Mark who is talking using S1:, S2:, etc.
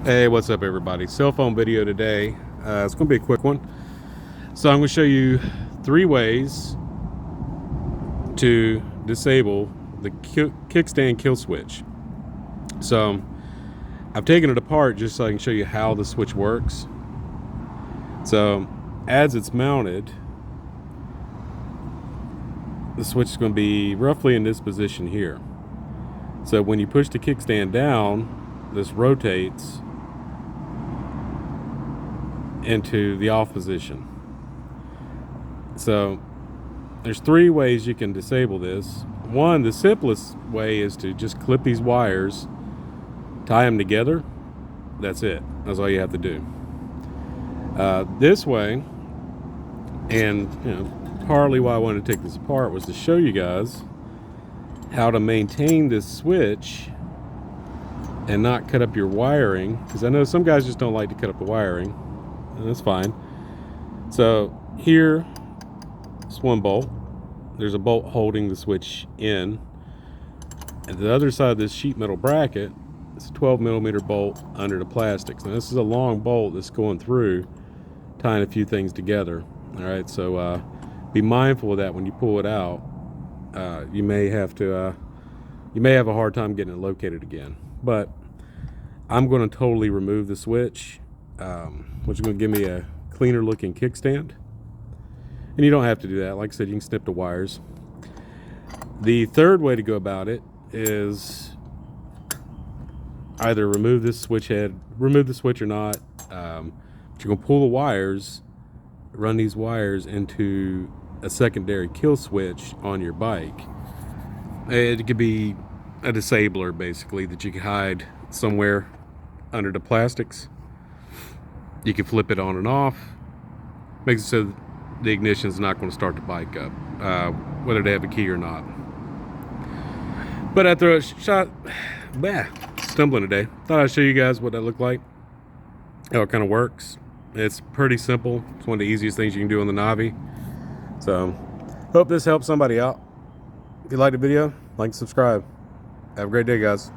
S1: Hey, what's up everybody? Cell phone video today. It's going to be a quick one. So I'm going to show you 3 ways to disable the kickstand kill switch. So I've taken it apart just so I can show you how the switch works. So as it's mounted, the switch is going to be roughly in this position here. So when you push the kickstand down, this rotates into the off position. So there's 3 ways you can disable this. One, the simplest way is to just clip these wires, tie them together. That's it. That's all you have to do. This way, and partly why I wanted to take this apart was to show you guys how to maintain this switch and not cut up your wiring, because I know some guys just don't like to cut up the wiring, and that's fine. So here, it's 1 bolt. There's a bolt holding the switch in, and the other side of this sheet metal bracket, it's a 12mm bolt under the plastics. Now this is a long bolt that's going through, tying a few things together. All right, so be mindful of that when you pull it out. You may have a hard time getting it located again. But I'm going to totally remove the switch, which is going to give me a cleaner looking kickstand. And you don't have to do that. Like I said, you can snip the wires. The third way to go about it is either remove the switch or not. But you're going to pull the wires, run these wires into a secondary kill switch on your bike. It could be a disabler, basically, that you can hide somewhere under the plastics. You can flip it on and off. Makes it so the ignition is not going to start the bike up, whether they have a key or not. But after a shot, stumbling today, thought I'd show you guys what that looked like, how it kind of works. It's pretty simple. It's one of the easiest things you can do on the Navi. So, hope this helps somebody out. If you liked the video, like and subscribe. Have a great day, guys.